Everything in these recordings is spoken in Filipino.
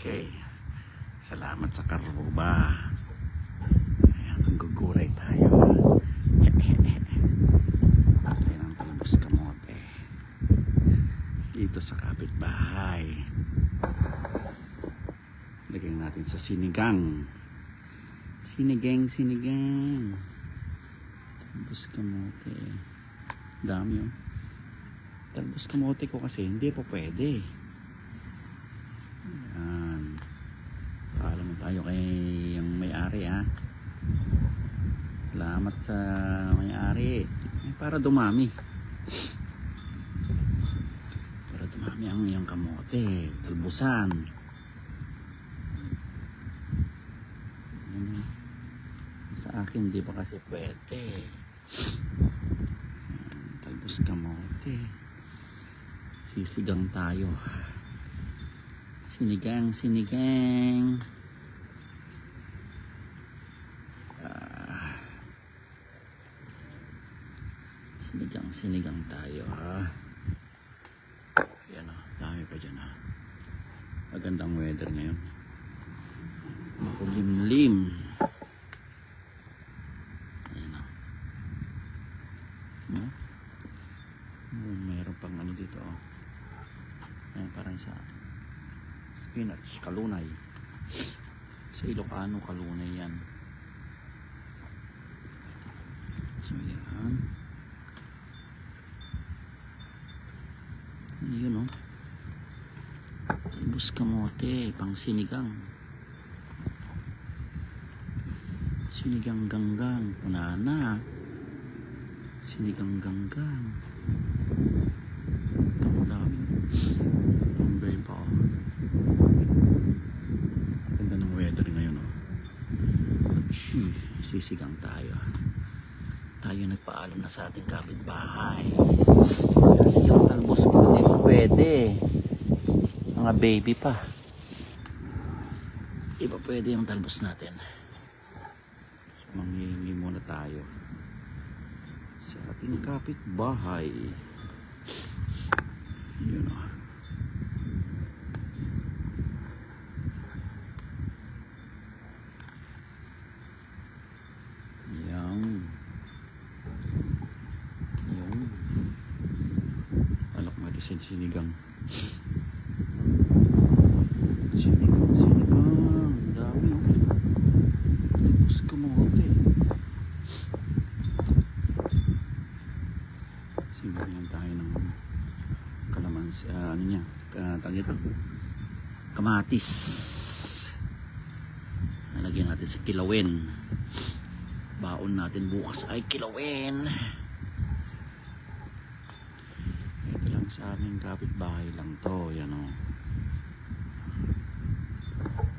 Okay. Salamat sa karuba. Ayan, guguray tayo. Tayo ng talbos kamote. Dito sa kapitbahay. Lagyan natin sa sinigang. Sinigang. Talbos kamote. Dami oh. Talbos kamote ko kasi hindi po pwede. Ayan. Paalam tayo kay yung may-ari ha. Salamat sa may-ari. Para dumami. Para dumami ang iyong kamote. Talbusan. Sa akin di pa kasi pwede. Talbos kamote. Sisigang tayo. Sinigang. Sinigang tayo ha. Yan o, dami pa dyan ha. Magandang weather ngayon. Makulimlim. Ayan o. No? Mayroon pang ano dito o. Ayan, parang sa spinach, kalunay. Sa Ilocano, kalunay yan. So yan. Yun o. Talbos kamote, pang sinigang. Sinigang ganggang. Punana. Sinigang ganggang. Ang dami. Tumbay pa o. Ganda ng weather ngayon o. Sisigang tayo. Tayo nagpaalam na sa ating kapitbahay. Kasi yung talbos ko hindi pa pwede. Mga baby pa. Di ba pwede yung talbos natin? So, manghihingi muna tayo sa ating kapitbahay. Yun o. Sinigang. Dami oh. Talbos kamote. Sinigang tayo ng kalamansi. Ano niya? Tawag ito? Kamatis. Nalagyan natin sa kilawin. Baon natin bukas ay kilawin. Sa aming kapitbahay lang to. Yan o.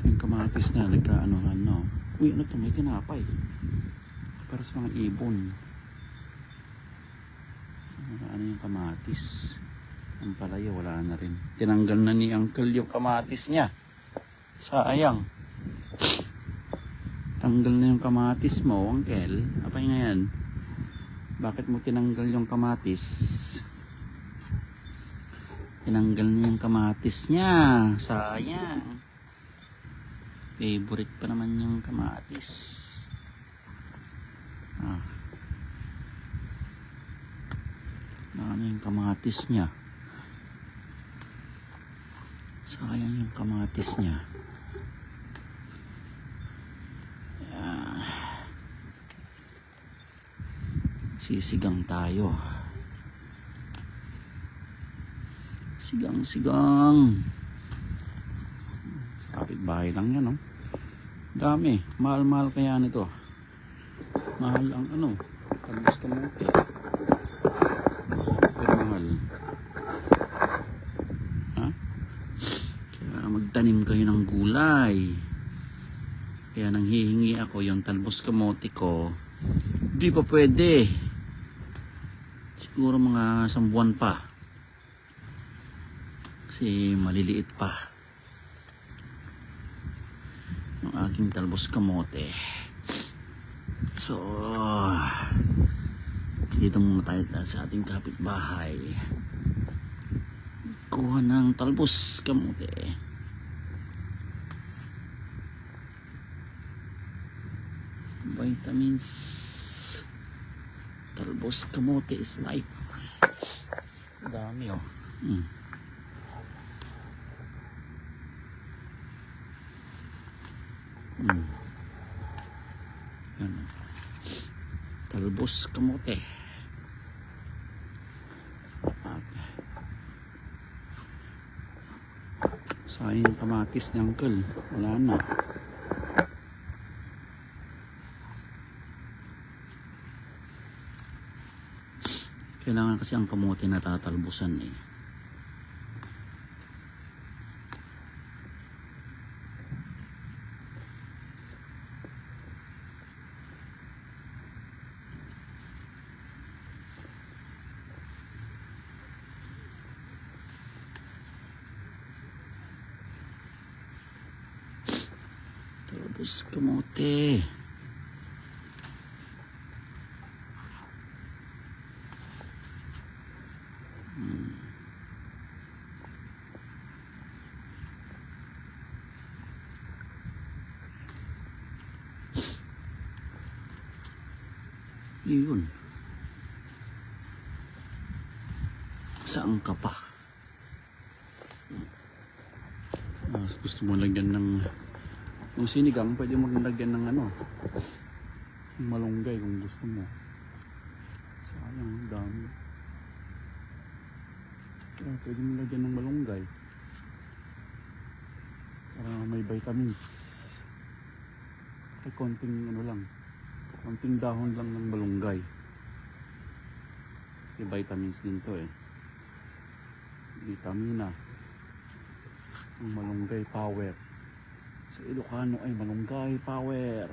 Yung kamatis na nagkaanohan no. Uy, ano to? May tinapay. Para sa mga ibon. Ano yung kamatis? Ang palaya wala na rin. Tinanggal na ni Uncle yung kamatis niya. Sayang. Tanggal na yung kamatis mo, Uncle. Apay nga yan. Bakit mo tinanggal yung kamatis? Tinanggal niya yung kamatis niya. Sayang. Favorite pa naman yung kamatis. Dami yung kamatis niya. Sayang yung kamatis niya. Ayan. Sisigang tayo. Sigang. Sa kapitbahay lang yan, oh. Dami. Mahal kaya nito. Mahal ang ano. Talbos kamote. Super mahal. Ha? Kaya magtanim kayo ng gulay. Kaya nang hihingi ako yung talbos kamote ko. Di pa pwede. Siguro mga 1 buwan pa. Kasi maliliit pa yung aking talbos kamote. So dito muna tayo sa ating kapitbahay. Kuha ng talbos kamote. Vitamins. Talbos kamote is life. Dami oh. Yan. Talbos kamote. Sayang yung kamatis ni Uncle. Wala na. Kailangan kasi ang kamote na tatalbusan eh. Talbos kamote. Yun. Saan ka pa? Gusto mo lagyan ng yung sinigang, pwede mo lagyan ng ano, malunggay kung gusto mo. Sayang, dami. Kaya pwede mo lagyan ng malunggay para may vitamins. Ay konting ano lang, konting dahon lang ng malunggay. May vitamins din to eh. Vitamina. Ang malunggay power. Sa Ilocano ay malunggay power.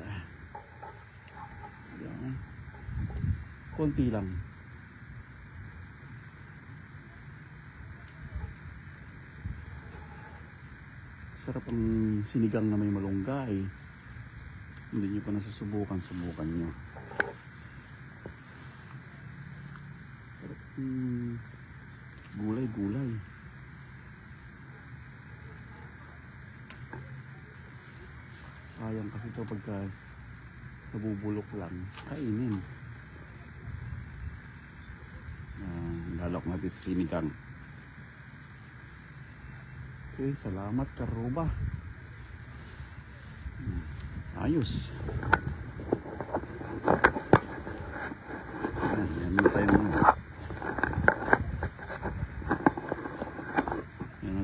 Yan. Konti lang. Sarap ang sinigang na may malunggay. Hindi nyo pa nasusubukan, subukan nyo. Sarap gulay-gulay. Sayang kasi ito pagka nabubulok lang, kainin. Lalok natin sa sinigang. Okay, salamat Karuba. Ayos. Yan na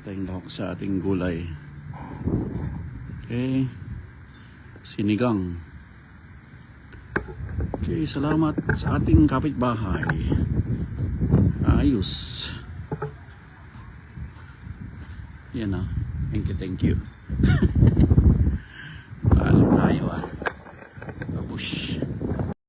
tayong lahok sa ating gulay. Okay. Sinigang. Okay, salamat sa ating kapitbahay. Ayos. Yan na. Thank you. Paalam tayo ah. Babush.